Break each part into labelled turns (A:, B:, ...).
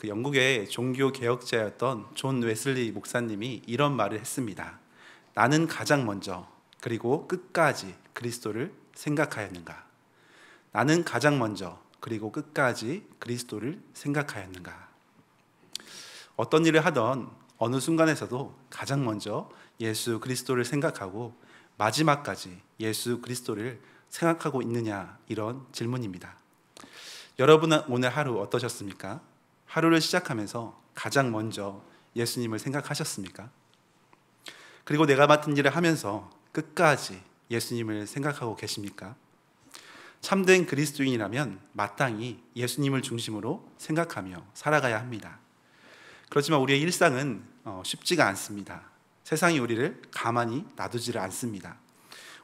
A: 그 영국의 종교 개혁자였던 존 웨슬리 목사님이 이런 말을 했습니다. 나는 가장 먼저 그리고 끝까지 그리스도를 생각하였는가? 나는 가장 먼저 그리고 끝까지 그리스도를 생각하였는가? 어떤 일을 하던 어느 순간에서도 가장 먼저 예수 그리스도를 생각하고 마지막까지 예수 그리스도를 생각하고 있느냐, 이런 질문입니다. 여러분은 오늘 하루 어떠셨습니까? 하루를 시작하면서 가장 먼저 예수님을 생각하셨습니까? 그리고 내가 맡은 일을 하면서 끝까지 예수님을 생각하고 계십니까? 참된 그리스도인이라면 마땅히 예수님을 중심으로 생각하며 살아가야 합니다. 그렇지만 우리의 일상은 쉽지가 않습니다. 세상이 우리를 가만히 놔두지를 않습니다.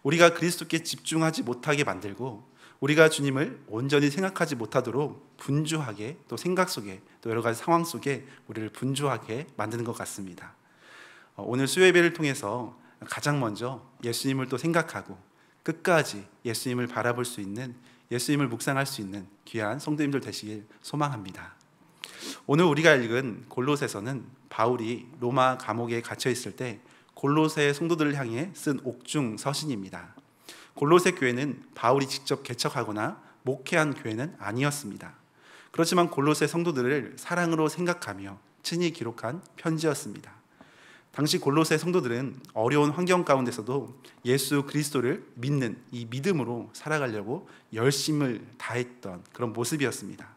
A: 우리가 그리스도께 집중하지 못하게 만들고 우리가 주님을 온전히 생각하지 못하도록 분주하게, 또 생각 속에, 또 여러 가지 상황 속에 우리를 분주하게 만드는 것 같습니다. 오늘 수요예배를 통해서 가장 먼저 예수님을 또 생각하고 끝까지 예수님을 바라볼 수 있는, 예수님을 묵상할 수 있는 귀한 성도님들 되시길 소망합니다. 오늘 우리가 읽은 골로새서는 바울이 로마 감옥에 갇혀 있을 때 골로새 성도들을 향해 쓴 옥중 서신입니다. 골로새 교회는 바울이 직접 개척하거나 목회한 교회는 아니었습니다. 그렇지만 골로새 성도들을 사랑으로 생각하며 친히 기록한 편지였습니다. 당시 골로새 성도들은 어려운 환경 가운데서도 예수 그리스도를 믿는 이 믿음으로 살아가려고 열심을 다했던 그런 모습이었습니다.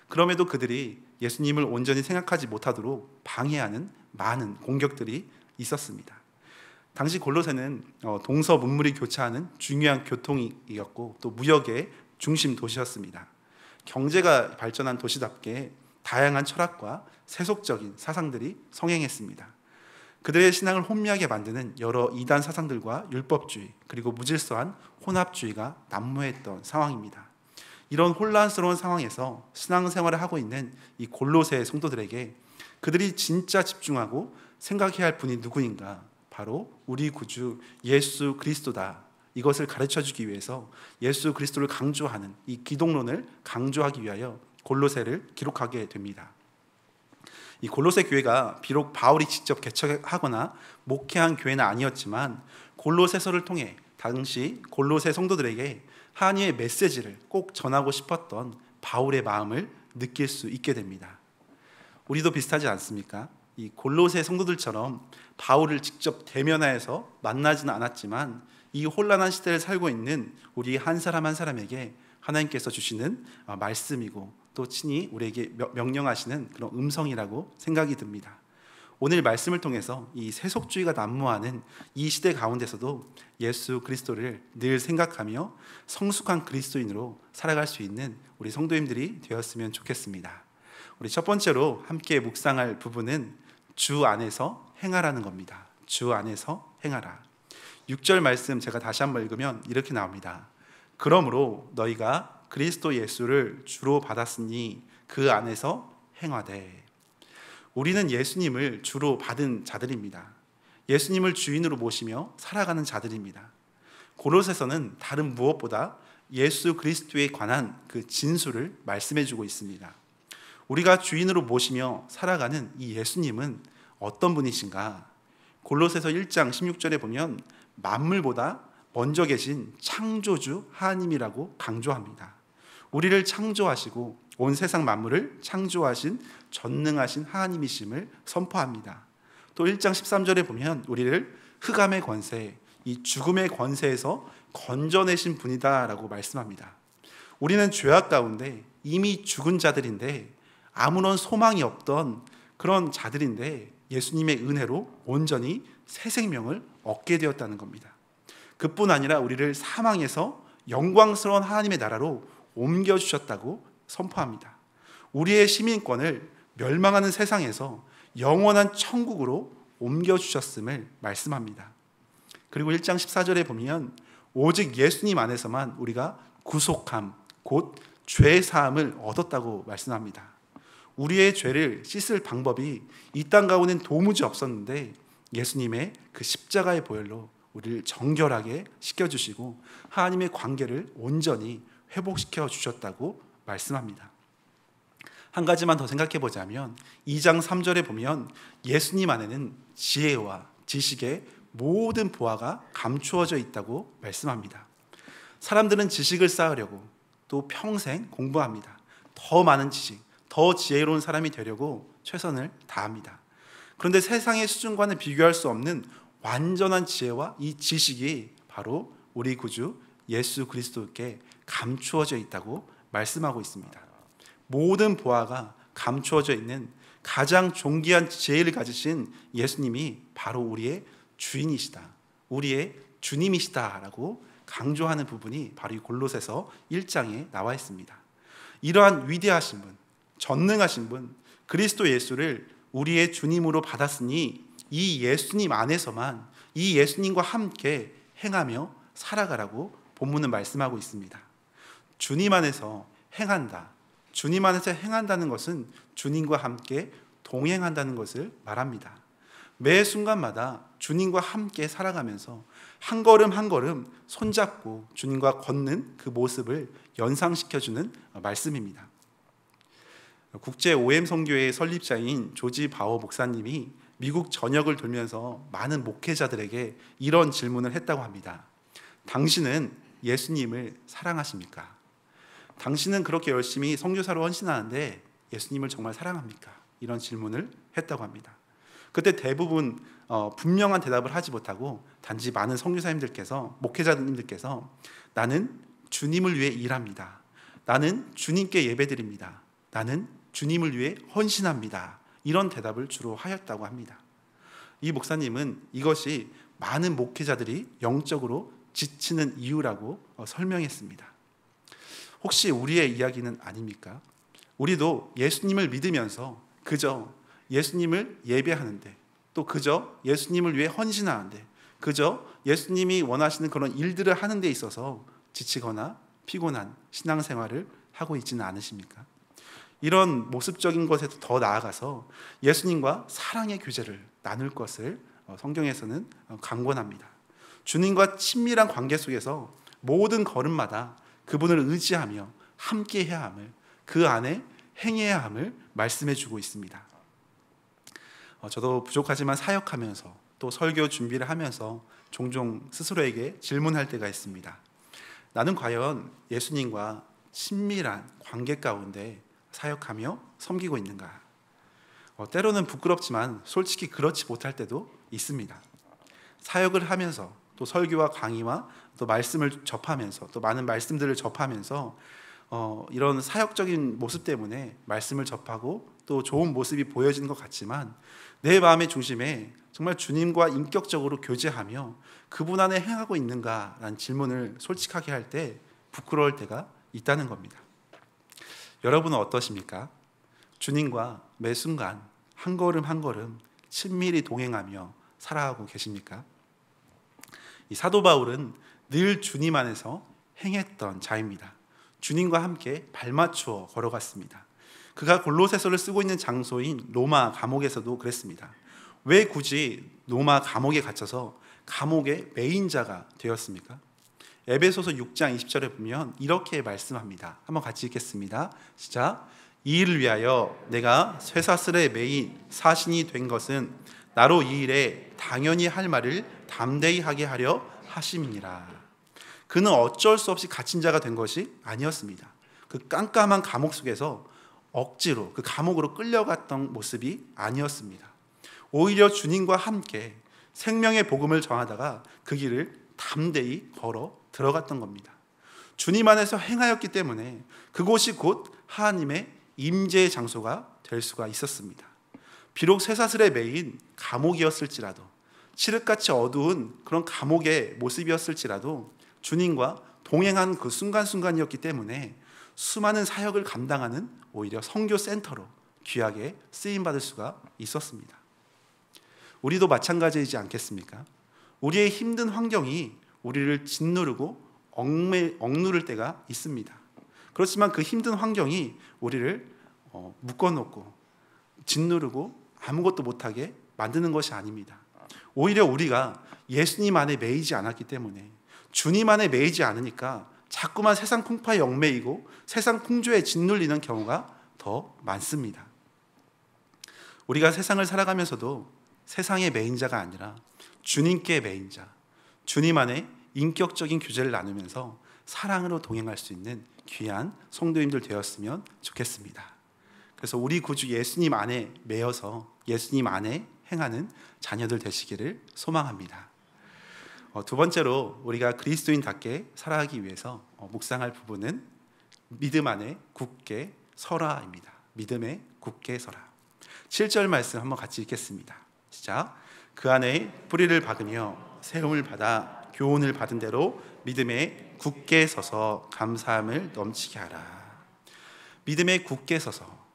A: 그럼에도 그들이 예수님을 온전히 생각하지 못하도록 방해하는 많은 공격들이 있었습니다. 당시 골로새는 동서문물이 교차하는 중요한 교통이었고 또 무역의 중심 도시였습니다. 경제가 발전한 도시답게 다양한 철학과 세속적인 사상들이 성행했습니다. 그들의 신앙을 혼미하게 만드는 여러 이단 사상들과 율법주의, 그리고 무질서한 혼합주의가 난무했던 상황입니다. 이런 혼란스러운 상황에서 신앙생활을 하고 있는 이 골로새 성도들에게 그들이 진짜 집중하고 생각해야 할 분이 누구인가? 바로 우리 구주 예수 그리스도다. 이것을 가르쳐주기 위해서 예수 그리스도를 강조하는 이 기독론을 강조하기 위하여 골로새를 기록하게 됩니다. 이 골로새 교회가 비록 바울이 직접 개척하거나 목회한 교회는 아니었지만 골로새서를 통해 당시 골로새 성도들에게 하나님의 메시지를 꼭 전하고 싶었던 바울의 마음을 느낄 수 있게 됩니다. 우리도 비슷하지 않습니까? 이 골로새 성도들처럼 바울을 직접 대면하여서 만나지는 않았지만 이 혼란한 시대를 살고 있는 우리 한 사람 한 사람에게 하나님께서 주시는 말씀이고 또 친히 우리에게 명령하시는 그런 음성이라고 생각이 듭니다. 오늘 말씀을 통해서 이 세속주의가 난무하는 이 시대 가운데서도 예수 그리스도를 늘 생각하며 성숙한 그리스도인으로 살아갈 수 있는 우리 성도님들이 되었으면 좋겠습니다. 우리 첫 번째로 함께 묵상할 부분은 주 안에서 행하라는 겁니다. 주 안에서 행하라. 6절 말씀 제가 다시 한번 읽으면 이렇게 나옵니다. 그러므로 너희가 그리스도 예수를 주로 받았으니 그 안에서 행하되. 우리는 예수님을 주로 받은 자들입니다. 예수님을 주인으로 모시며 살아가는 자들입니다. 골로새서는 다른 무엇보다 예수 그리스도에 관한 그 진수를 말씀해주고 있습니다. 우리가 주인으로 모시며 살아가는 이 예수님은 어떤 분이신가? 골로새서 1장 16절에 보면 만물보다 먼저 계신 창조주 하나님이라고 강조합니다. 우리를 창조하시고 온 세상 만물을 창조하신 전능하신 하나님이심을 선포합니다. 또 1장 13절에 보면 우리를 흑암의 권세, 이 죽음의 권세에서 건져내신 분이다라고 말씀합니다. 우리는 죄악 가운데 이미 죽은 자들인데 아무런 소망이 없던 그런 자들인데 예수님의 은혜로 온전히 새 생명을 얻게 되었다는 겁니다. 그뿐 아니라 우리를 사망에서 영광스러운 하나님의 나라로 옮겨주셨다고 선포합니다. 우리의 시민권을 멸망하는 세상에서 영원한 천국으로 옮겨주셨음을 말씀합니다. 그리고 1장 14절에 보면 오직 예수님 안에서만 우리가 구속함, 곧 죄사함을 얻었다고 말씀합니다. 우리의 죄를 씻을 방법이 이 땅 가운데는 도무지 없었는데 예수님의 그 십자가의 보혈로 우리를 정결하게 씻겨주시고 하나님의 관계를 온전히 회복시켜 주셨다고 말씀합니다. 한 가지만 더 생각해 보자면 2장 3절에 보면 예수님 안에는 지혜와 지식의 모든 보화가 감추어져 있다고 말씀합니다. 사람들은 지식을 쌓으려고 또 평생 공부합니다. 더 많은 지식, 더 지혜로운 사람이 되려고 최선을 다합니다. 그런데 세상의 수준과는 비교할 수 없는 완전한 지혜와 이 지식이 바로 우리 구주 예수 그리스도께 감추어져 있다고 말씀하고 있습니다. 모든 보화가 감추어져 있는 가장 존귀한 지혜를 가지신 예수님이 바로 우리의 주인이시다, 우리의 주님이시다라고 강조하는 부분이 바로 이 골로새서 1장에 나와 있습니다. 이러한 위대하신 분, 전능하신 분, 그리스도 예수를 우리의 주님으로 받았으니 이 예수님 안에서만, 이 예수님과 함께 행하며 살아가라고 본문은 말씀하고 있습니다. 주님 안에서 행한다, 주님 안에서 행한다는 것은 주님과 함께 동행한다는 것을 말합니다. 매 순간마다 주님과 함께 살아가면서 한 걸음 한 걸음 손잡고 주님과 걷는 그 모습을 연상시켜주는 말씀입니다. 국제 OM 선교회 설립자인 조지 바워 목사님이 미국 전역을 돌면서 많은 목회자들에게 이런 질문을 했다고 합니다. 당신은 예수님을 사랑하십니까? 당신은 그렇게 열심히 선교사로 헌신하는데 예수님을 정말 사랑합니까? 이런 질문을 했다고 합니다. 그때 대부분 분명한 대답을 하지 못하고 단지 많은 선교사님들께서, 목회자님들께서 나는 주님을 위해 일합니다, 나는 주님께 예배드립니다, 나는 주님을 위해 헌신합니다, 이런 대답을 주로 하였다고 합니다. 이 목사님은 이것이 많은 목회자들이 영적으로 지치는 이유라고 설명했습니다. 혹시 우리의 이야기는 아닙니까? 우리도 예수님을 믿으면서 그저 예수님을 예배하는데, 또 그저 예수님을 위해 헌신하는데, 그저 예수님이 원하시는 그런 일들을 하는 데 있어서 지치거나 피곤한 신앙생활을 하고 있지는 않으십니까? 이런 모습적인 것에서 더 나아가서 예수님과 사랑의 교제를 나눌 것을 성경에서는 강권합니다. 주님과 친밀한 관계 속에서 모든 걸음마다 그분을 의지하며 함께 해야 함을, 그 안에 행해야 함을 말씀해 주고 있습니다. 저도 부족하지만 사역하면서 또 설교 준비를 하면서 종종 스스로에게 질문할 때가 있습니다. 나는 과연 예수님과 친밀한 관계 가운데 사역하며 섬기고 있는가? 때로는 부끄럽지만 솔직히 그렇지 못할 때도 있습니다. 사역을 하면서 또 설교와 강의와 또 말씀을 접하면서, 또 많은 말씀들을 접하면서 이런 사역적인 모습 때문에 말씀을 접하고 또 좋은 모습이 보여지는 것 같지만 내 마음의 중심에 정말 주님과 인격적으로 교제하며 그분 안에 행하고 있는가라는 질문을 솔직하게 할 때 부끄러울 때가 있다는 겁니다. 여러분은 어떠십니까? 주님과 매 순간 한 걸음 한 걸음 친밀히 동행하며 살아가고 계십니까? 이 사도 바울은 늘 주님 안에서 행했던 자입니다. 주님과 함께 발맞추어 걸어갔습니다. 그가 골로새서를 쓰고 있는 장소인 로마 감옥에서도 그랬습니다. 왜 굳이 로마 감옥에 갇혀서 감옥의 메인자가 되었습니까? 에베소서 6장 20절에 보면 이렇게 말씀합니다. 한번 같이 읽겠습니다. 시작. 이 일을 위하여 내가 쇠사슬에 매인 사신이 된 것은 나로 이 일에 당연히 할 말을 담대히 하게 하려 하심이니라. 그는 어쩔 수 없이 갇힌 자가 된 것이 아니었습니다. 그 깜깜한 감옥 속에서 억지로 그 감옥으로 끌려갔던 모습이 아니었습니다. 오히려 주님과 함께 생명의 복음을 전하다가 그 길을 담대히 걸어 들어갔던 겁니다. 주님 안에서 행하였기 때문에 그곳이 곧 하나님의 임재의 장소가 될 수가 있었습니다. 비록 쇠사슬에 매인 감옥이었을지라도, 칠흑같이 어두운 그런 감옥의 모습이었을지라도 주님과 동행한 그 순간순간이었기 때문에 수많은 사역을 감당하는 오히려 선교센터로 귀하게 쓰임받을 수가 있었습니다. 우리도 마찬가지이지 않겠습니까? 우리의 힘든 환경이 우리를 짓누르고 억누를 때가 있습니다. 그렇지만 그 힘든 환경이 우리를 묶어놓고 짓누르고 아무것도 못하게 만드는 것이 아닙니다. 오히려 우리가 예수님 안에 매이지 않았기 때문에, 주님 안에 매이지 않으니까 자꾸만 세상 풍파에 얽매이고 세상 풍조에 짓눌리는 경우가 더 많습니다. 우리가 세상을 살아가면서도 세상의 메인자가 아니라 주님께 메인자, 주님 안에 인격적인 교제를 나누면서 사랑으로 동행할 수 있는 귀한 성도님들 되었으면 좋겠습니다. 그래서 우리 구주 예수님 안에 매여서 예수님 안에 행하는 자녀들 되시기를 소망합니다. 두 번째로 우리가 그리스도인답게 살아가기 위해서 묵상할 부분은 믿음 안에 굳게 서라입니다. 믿음에 굳게 서라. 7절 말씀 한번 같이 읽겠습니다. 시작. 그 안에 뿌리를 박으며 세움을 받아 교훈을 받은 대로 믿음에 굳게 서서 감사함을 넘치게 하라. 믿음에 굳게 서서,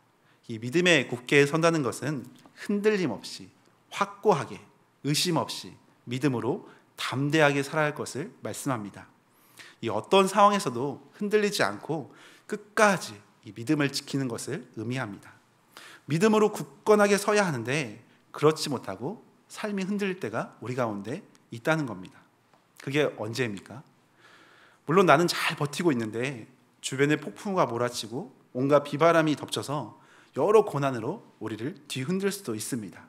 A: 이 믿음에 굳게 선다는 것은 흔들림 없이 확고하게 의심 없이 믿음으로 담대하게 살아야 할 것을 말씀합니다. 이 어떤 상황에서도 흔들리지 않고 끝까지 이 믿음을 지키는 것을 의미합니다. 믿음으로 굳건하게 서야 하는데 그렇지 못하고 삶이 흔들릴 때가 우리 가운데 있다는 겁니다. 그게 언제입니까? 물론 나는 잘 버티고 있는데 주변에 폭풍우가 몰아치고 온갖 비바람이 덮쳐서 여러 고난으로 우리를 뒤흔들 수도 있습니다.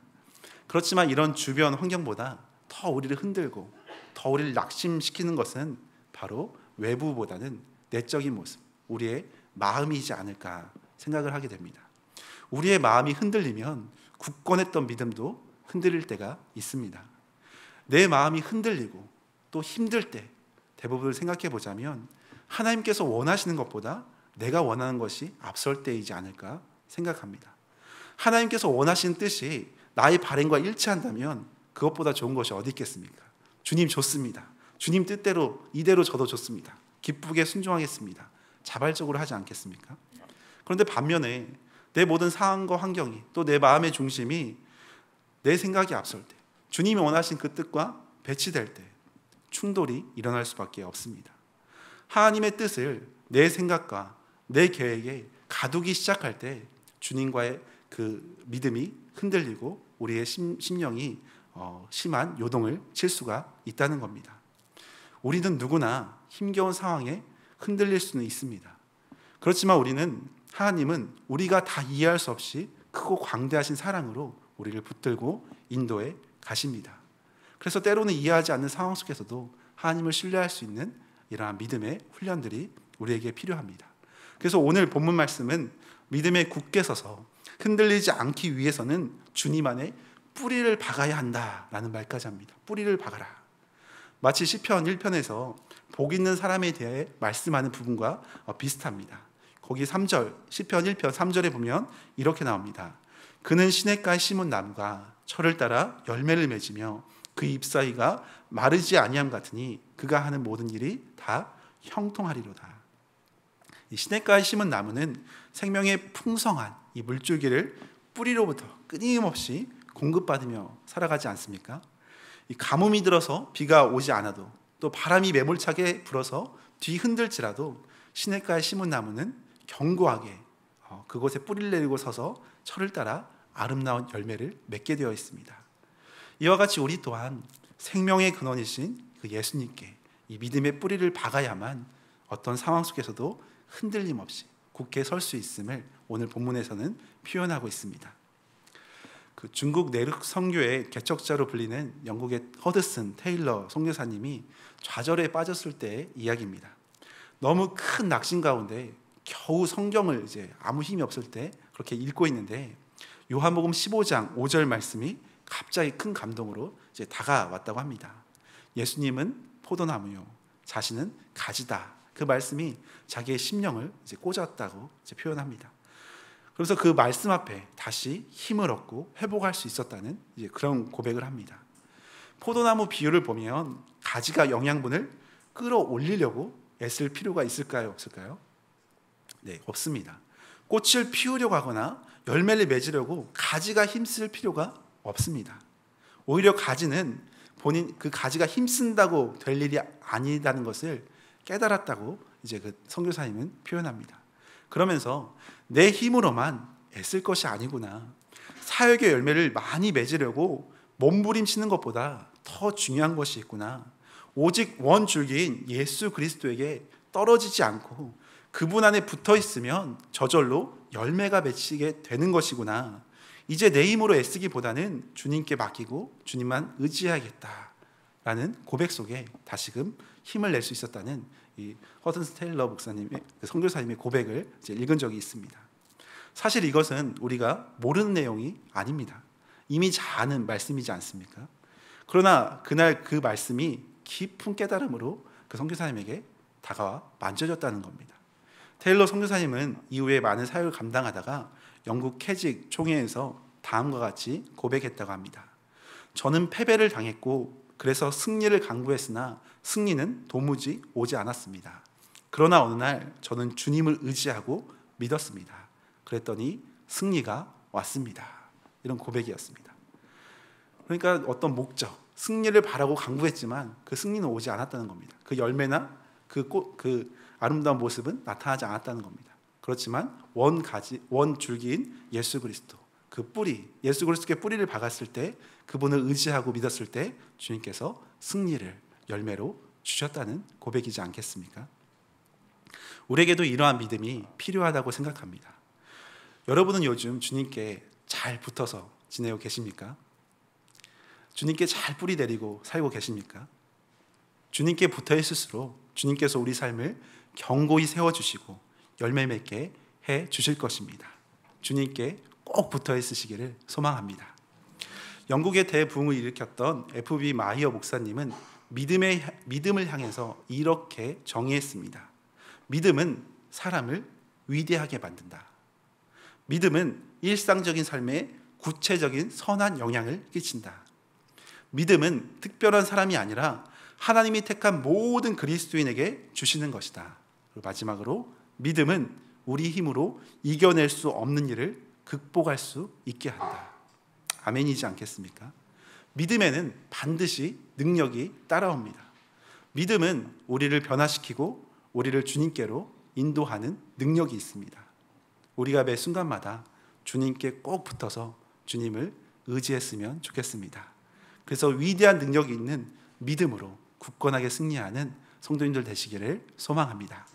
A: 그렇지만 이런 주변 환경보다 더 우리를 흔들고 더 우리를 낙심시키는 것은 바로 외부보다는 내적인 모습, 우리의 마음이지 않을까 생각을 하게 됩니다. 우리의 마음이 흔들리면 굳건했던 믿음도 흔들릴 때가 있습니다. 내 마음이 흔들리고 또 힘들 때 대부분을 생각해 보자면 하나님께서 원하시는 것보다 내가 원하는 것이 앞설 때이지 않을까 생각합니다. 하나님께서 원하시는 뜻이 나의 바람과 일치한다면 그것보다 좋은 것이 어디 있겠습니까? 주님 좋습니다. 주님 뜻대로 이대로 저도 좋습니다. 기쁘게 순종하겠습니다. 자발적으로 하지 않겠습니까? 그런데 반면에 내 모든 상황과 환경이 또 내 마음의 중심이 내 생각이 앞설 때, 주님이 원하신 그 뜻과 배치될 때 충돌이 일어날 수밖에 없습니다. 하나님의 뜻을 내 생각과 내 계획에 가두기 시작할 때 주님과의 그 믿음이 흔들리고 우리의 심령이 심한 요동을 칠 수가 있다는 겁니다. 우리는 누구나 힘겨운 상황에 흔들릴 수는 있습니다. 그렇지만 하나님은 우리가 다 이해할 수 없이 크고 광대하신 사랑으로 우리를 붙들고 인도해 가십니다. 그래서 때로는 이해하지 않는 상황 속에서도 하나님을 신뢰할 수 있는 이러한 믿음의 훈련들이 우리에게 필요합니다. 그래서 오늘 본문 말씀은 믿음에 굳게 서서 흔들리지 않기 위해서는 주님 안에 뿌리를 박아야 한다라는 말까지 합니다. 뿌리를 박아라. 마치 시편 1편에서 복 있는 사람에 대해 말씀하는 부분과 비슷합니다. 거기 3절, 시편 1편 3절에 보면 이렇게 나옵니다. 그는 시냇가에 심은 나무가 철을 따라 열매를 맺으며 그 잎사귀가 마르지 아니함 같으니 그가 하는 모든 일이 다 형통하리로다. 이 시냇가에 심은 나무는 생명의 풍성한 이 물줄기를 뿌리로부터 끊임없이 공급받으며 살아가지 않습니까? 이 가뭄이 들어서 비가 오지 않아도 또 바람이 매몰차게 불어서 뒤흔들지라도 시냇가에 심은 나무는 견고하게 그곳에 뿌리를 내리고 서서 철을 따라 아름다운 열매를 맺게 되어 있습니다. 이와 같이 우리 또한 생명의 근원이신 그 예수님께 이 믿음의 뿌리를 박아야만 어떤 상황 속에서도 흔들림 없이 굳게 설 수 있음을 오늘 본문에서는 표현하고 있습니다. 그 중국 내륙 선교의 개척자로 불리는 영국의 허드슨 테일러 선교사님이 좌절에 빠졌을 때의 이야기입니다. 너무 큰 낙심 가운데 겨우 성경을 이제 아무 힘이 없을 때 그렇게 읽고 있는데 요한복음 15장 5절 말씀이 갑자기 큰 감동으로 이제 다가왔다고 합니다. 예수님은 포도나무요, 자신은 가지다. 그 말씀이 자기의 심령을 이제 꽂았다고 이제 표현합니다. 그래서 그 말씀 앞에 다시 힘을 얻고 회복할 수 있었다는 이제 그런 고백을 합니다. 포도나무 비유를 보면 가지가 영양분을 끌어올리려고 애쓸 필요가 있을까요? 없을까요? 네, 없습니다. 꽃을 피우려고 하거나 열매를 맺으려고 가지가 힘쓸 필요가 없습니다. 오히려 가지는 본인 그 가지가 힘쓴다고 될 일이 아니다는 것을 깨달았다고 이제 그 선교사님은 표현합니다. 그러면서 내 힘으로만 애쓸 것이 아니구나. 사역의 열매를 많이 맺으려고 몸부림치는 것보다 더 중요한 것이 있구나. 오직 원 줄기인 예수 그리스도에게 떨어지지 않고 그분 안에 붙어 있으면 저절로 열매가 맺히게 되는 것이구나. 이제 내 힘으로 애쓰기보다는 주님께 맡기고 주님만 의지해야겠다라는 고백 속에 다시금 힘을 낼 수 있었다는 이 허든스 테일러 목사님의 선교사님의 고백을 이제 읽은 적이 있습니다. 사실 이것은 우리가 모르는 내용이 아닙니다. 이미 잘 아는 말씀이지 않습니까? 그러나 그날 그 말씀이 깊은 깨달음으로 그 선교사님에게 다가와 만져졌다는 겁니다. 테일러 선교사님은 이후에 많은 사역을 감당하다가 영국 캐직 총회에서 다음과 같이 고백했다고 합니다. 저는 패배를 당했고 그래서 승리를 강구했으나 승리는 도무지 오지 않았습니다. 그러나 어느 날 저는 주님을 의지하고 믿었습니다. 그랬더니 승리가 왔습니다. 이런 고백이었습니다. 그러니까 어떤 목적, 승리를 바라고 강구했지만 그 승리는 오지 않았다는 겁니다. 그 열매나 그 아름다운 모습은 나타나지 않았다는 겁니다. 그렇지만 원줄기인 예수 그리스도, 그 뿌리, 예수 그리스도께 뿌리를 박았을 때, 그분을 의지하고 믿었을 때 주님께서 승리를 열매로 주셨다는 고백이지 않겠습니까? 우리에게도 이러한 믿음이 필요하다고 생각합니다. 여러분은 요즘 주님께 잘 붙어서 지내고 계십니까? 주님께 잘 뿌리 내리고 살고 계십니까? 주님께 붙어 있을수록 주님께서 우리 삶을 견고히 세워주시고 열매 맺게 해 주실 것입니다. 주님께 꼭 붙어 있으시기를 소망합니다. 영국의 대부흥을 일으켰던 F.B. 마이어 목사님은 믿음을 향해서 이렇게 정의했습니다. 믿음은 사람을 위대하게 만든다. 믿음은 일상적인 삶에 구체적인 선한 영향을 끼친다. 믿음은 특별한 사람이 아니라 하나님이 택한 모든 그리스도인에게 주시는 것이다. 그리고 마지막으로 믿음은 우리 힘으로 이겨낼 수 없는 일을 극복할 수 있게 한다. 아멘이지 않겠습니까? 믿음에는 반드시 능력이 따라옵니다. 믿음은 우리를 변화시키고 우리를 주님께로 인도하는 능력이 있습니다. 우리가 매 순간마다 주님께 꼭 붙어서 주님을 의지했으면 좋겠습니다. 그래서 위대한 능력이 있는 믿음으로 굳건하게 승리하는 성도님들 되시기를 소망합니다.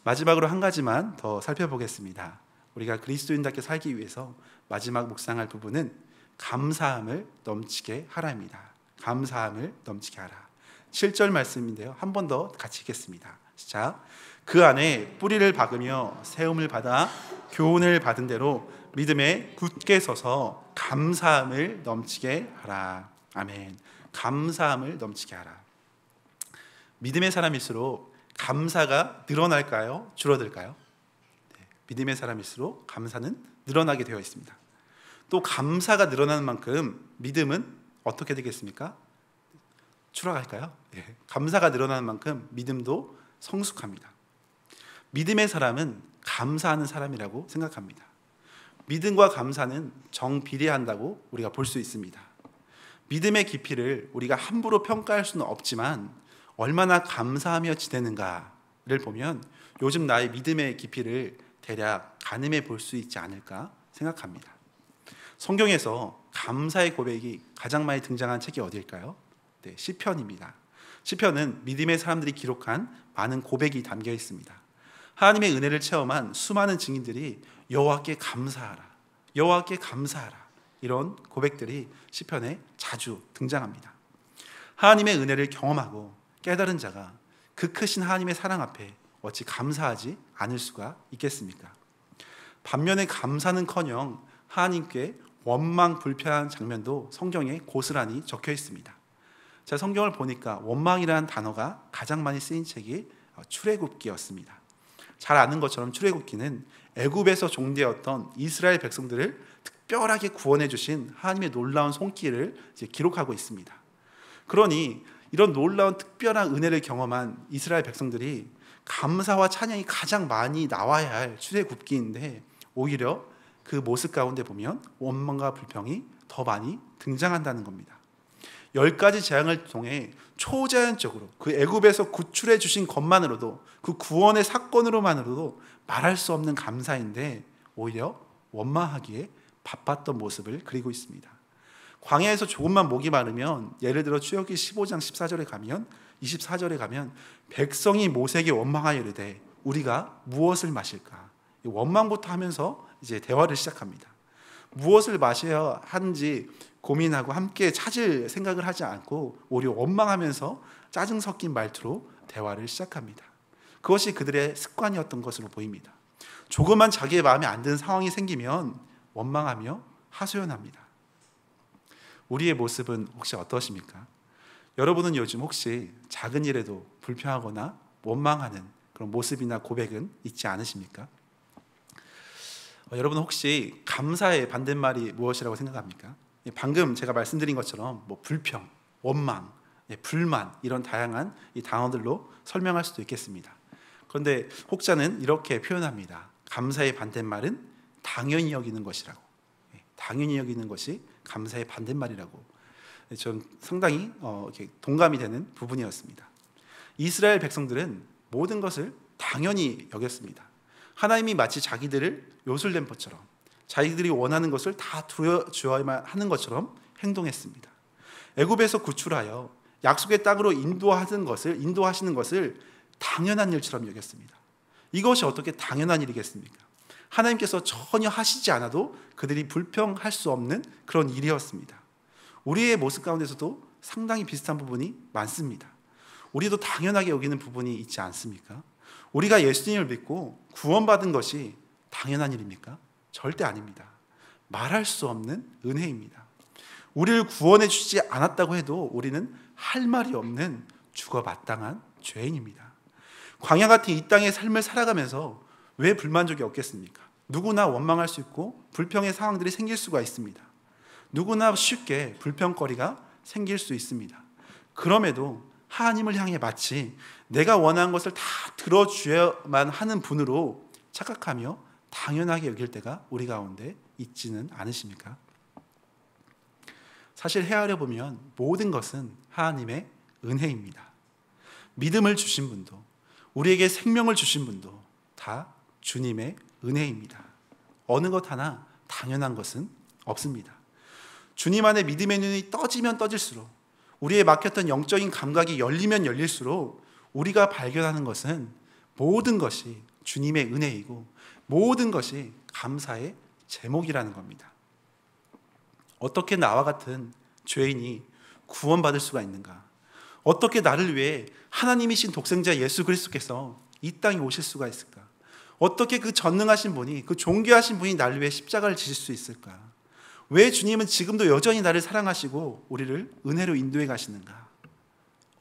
A: 마지막으로 한 가지만 더 살펴보겠습니다. 우리가 그리스도인답게 살기 위해서 마지막 묵상할 부분은 감사함을 넘치게 하라입니다. 감사함을 넘치게 하라. 7절 말씀인데요. 한 번 더 같이 읽겠습니다. 시작. 그 안에 뿌리를 박으며 세움을 받아 교훈을 받은 대로 믿음에 굳게 서서 감사함을 넘치게 하라. 아멘. 감사함을 넘치게 하라. 믿음의 사람일수록 감사가 늘어날까요? 줄어들까요? 네, 믿음의 사람일수록 감사는 늘어나게 되어 있습니다. 또 감사가 늘어나는 만큼 믿음은 어떻게 되겠습니까? 추락할까요? 네, 감사가 늘어나는 만큼 믿음도 성숙합니다. 믿음의 사람은 감사하는 사람이라고 생각합니다. 믿음과 감사는 정비례한다고 우리가 볼 수 있습니다. 믿음의 깊이를 우리가 함부로 평가할 수는 없지만 얼마나 감사하며 지내는가를 보면 요즘 나의 믿음의 깊이를 대략 가늠해 볼 수 있지 않을까 생각합니다. 성경에서 감사의 고백이 가장 많이 등장한 책이 어디일까요? 네, 시편입니다. 시편은 믿음의 사람들이 기록한 많은 고백이 담겨 있습니다. 하나님의 은혜를 체험한 수많은 증인들이 여호와께 감사하라, 여호와께 감사하라, 이런 고백들이 시편에 자주 등장합니다. 하나님의 은혜를 경험하고 깨달은 자가 그 크신 하나님의 사랑 앞에 어찌 감사하지 않을 수가 있겠습니까? 반면에 감사는커녕 하나님께 원망 불평한 장면도 성경에 고스란히 적혀 있습니다. 제가 성경을 보니까 원망이라는 단어가 가장 많이 쓰인 책이 출애굽기였습니다. 잘 아는 것처럼 출애굽기는 애굽에서 종되었던 이스라엘 백성들을 특별하게 구원해 주신 하나님의 놀라운 손길을 기록하고 있습니다. 그러니 이런 놀라운 특별한 은혜를 경험한 이스라엘 백성들이 감사와 찬양이 가장 많이 나와야 할 출애굽기인데 오히려 그 모습 가운데 보면 원망과 불평이 더 많이 등장한다는 겁니다. 10가지 재앙을 통해 초자연적으로 그 애굽에서 구출해 주신 것만으로도, 그 구원의 사건으로만으로도 말할 수 없는 감사인데 오히려 원망하기에 바빴던 모습을 그리고 있습니다. 광야에서 조금만 목이 마르면, 예를 들어 출애굽기 15장 14절에 가면, 24절에 가면 백성이 모세에게 원망하여 이르되 우리가 무엇을 마실까? 원망부터 하면서 이제 대화를 시작합니다. 무엇을 마셔야 하는지 고민하고 함께 찾을 생각을 하지 않고 오히려 원망하면서 짜증 섞인 말투로 대화를 시작합니다. 그것이 그들의 습관이었던 것으로 보입니다. 조금만 자기의 마음에 안 드는 상황이 생기면 원망하며 하소연합니다. 우리의 모습은 혹시 어떠십니까? 여러분은 요즘 혹시 작은 일에도 불평하거나 원망하는 그런 모습이나 고백은 있지 않으십니까? 여러분 혹시 감사의 반대말이 무엇이라고 생각합니까? 방금 제가 말씀드린 것처럼 불평, 원망, 불만 이런 다양한 이 단어들로 설명할 수도 있겠습니다. 그런데 혹자는 이렇게 표현합니다. 감사의 반대말은 당연히 여기는 것이라고. 당연히 여기는 것이 감사의 반대말이라고. 전 상당히 이렇게 동감이 되는 부분이었습니다. 이스라엘 백성들은 모든 것을 당연히 여겼습니다. 하나님이 마치 자기들을 요술램퍼처럼 자기들이 원하는 것을 다 주어야만 하는 것처럼 행동했습니다. 애굽에서 구출하여 약속의 땅으로 인도하시는 것을 당연한 일처럼 여겼습니다. 이것이 어떻게 당연한 일이겠습니까? 하나님께서 전혀 하시지 않아도 그들이 불평할 수 없는 그런 일이었습니다. 우리의 모습 가운데서도 상당히 비슷한 부분이 많습니다. 우리도 당연하게 여기는 부분이 있지 않습니까? 우리가 예수님을 믿고 구원받은 것이 당연한 일입니까? 절대 아닙니다. 말할 수 없는 은혜입니다. 우리를 구원해 주지 않았다고 해도 우리는 할 말이 없는 죽어 마땅한 죄인입니다. 광야 같은 이 땅의 삶을 살아가면서 왜 불만족이 없겠습니까? 누구나 원망할 수 있고 불평의 상황들이 생길 수가 있습니다. 누구나 쉽게 불평거리가 생길 수 있습니다. 그럼에도 하나님을 향해 마치 내가 원하는 것을 다 들어줘야만 하는 분으로 착각하며 당연하게 여길 때가 우리 가운데 있지는 않으십니까? 사실 헤아려 보면 모든 것은 하나님의 은혜입니다. 믿음을 주신 분도 우리에게 생명을 주신 분도 다 주님의 은혜입니다. 어느 것 하나 당연한 것은 없습니다. 주님 안에 믿음의 눈이 떠지면 떠질수록 우리의 막혔던 영적인 감각이 열리면 열릴수록 우리가 발견하는 것은 모든 것이 주님의 은혜이고 모든 것이 감사의 제목이라는 겁니다. 어떻게 나와 같은 죄인이 구원받을 수가 있는가? 어떻게 나를 위해 하나님이신 독생자 예수 그리스도께서 이 땅에 오실 수가 있을까? 어떻게 그 전능하신 분이, 그 존귀하신 분이 나를 위해 십자가를 지실 수 있을까? 왜 주님은 지금도 여전히 나를 사랑하시고 우리를 은혜로 인도해 가시는가?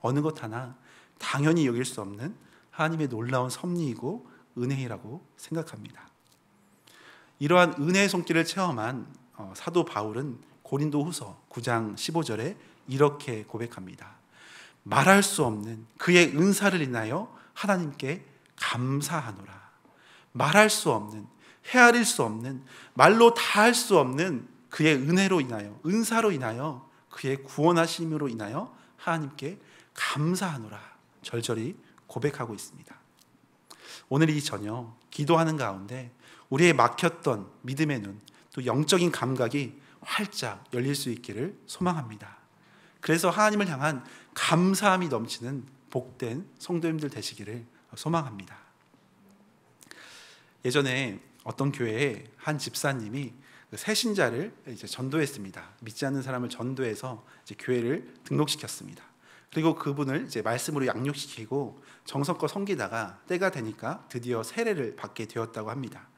A: 어느 것 하나 당연히 여길 수 없는 하나님의 놀라운 섭리이고 은혜이라고 생각합니다. 이러한 은혜의 손길을 체험한 사도 바울은 고린도후서 9장 15절에 이렇게 고백합니다. 말할 수 없는 그의 은사를 인하여 하나님께 감사하노라. 말할 수 없는, 헤아릴 수 없는, 말로 다 할 수 없는 그의 은혜로 인하여, 은사로 인하여, 그의 구원하심으로 인하여 하나님께 감사하노라 절절히 고백하고 있습니다. 오늘 이 저녁 기도하는 가운데 우리의 막혔던 믿음의 눈, 또 영적인 감각이 활짝 열릴 수 있기를 소망합니다. 그래서 하나님을 향한 감사함이 넘치는 복된 성도님들 되시기를 소망합니다. 예전에 어떤 교회에 한 집사님이 새신자를 이제 전도했습니다. 믿지 않는 사람을 전도해서 이제 교회를 등록시켰습니다. 그리고 그분을 이제 말씀으로 양육시키고 정성껏 섬기다가 때가 되니까 드디어 세례를 받게 되었다고 합니다.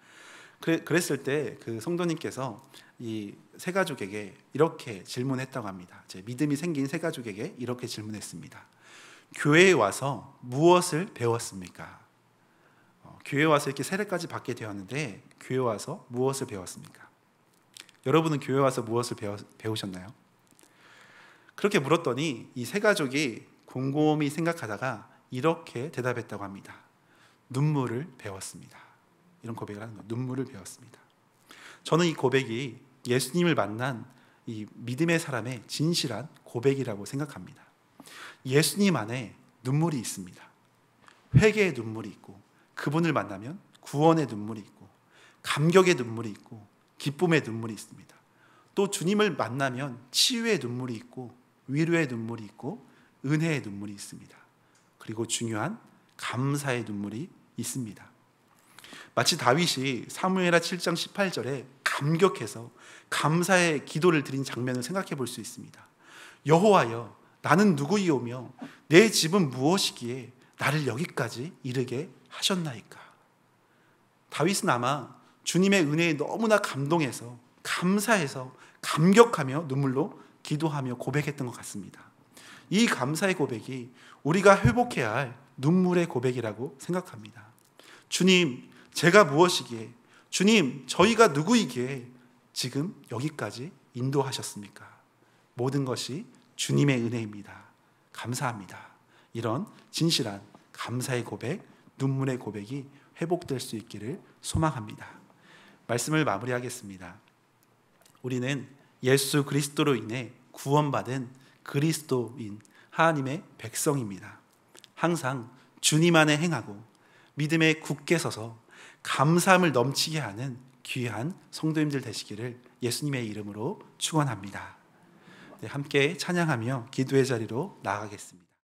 A: 그랬을 때 그 성도님께서 이 세 가족에게 이렇게 질문했다고 합니다. 제 믿음이 생긴 세 가족에게 이렇게 질문했습니다. 교회에 와서 무엇을 배웠습니까? 교회에 와서 이렇게 세례까지 받게 되었는데 교회에 와서 무엇을 배웠습니까? 여러분은 교회에 와서 무엇을 배우셨나요? 그렇게 물었더니 이 세 가족이 곰곰이 생각하다가 이렇게 대답했다고 합니다. 눈물을 배웠습니다. 이런 고백을 하는 거예요. 눈물을 배웠습니다. 저는 이 고백이 예수님을 만난 이 믿음의 사람의 진실한 고백이라고 생각합니다. 예수님 안에 눈물이 있습니다. 회개의 눈물이 있고 그분을 만나면 구원의 눈물이 있고 감격의 눈물이 있고 기쁨의 눈물이 있습니다. 또 주님을 만나면 치유의 눈물이 있고 위로의 눈물이 있고 은혜의 눈물이 있습니다. 그리고 중요한 감사의 눈물이 있습니다. 마치 다윗이 사무엘하 7장 18절에 감격해서 감사의 기도를 드린 장면을 생각해 볼 수 있습니다. 여호와여, 나는 누구이오며 내 집은 무엇이기에 나를 여기까지 이르게 하셨나이까. 다윗은 아마 주님의 은혜에 너무나 감동해서 감사해서 감격하며 눈물로 기도하며 고백했던 것 같습니다. 이 감사의 고백이 우리가 회복해야 할 눈물의 고백이라고 생각합니다. 주님, 제가 무엇이기에, 주님, 저희가 누구이기에 지금 여기까지 인도하셨습니까? 모든 것이 주님의 은혜입니다. 감사합니다. 이런 진실한 감사의 고백, 눈물의 고백이 회복될 수 있기를 소망합니다. 말씀을 마무리하겠습니다. 우리는 예수 그리스도로 인해 구원받은 그리스도인 하나님의 백성입니다. 항상 주님 안에 행하고 믿음에 굳게 서서 감사함을 넘치게 하는 귀한 성도님들 되시기를 예수님의 이름으로 축원합니다. 함께 찬양하며 기도의 자리로 나아가겠습니다.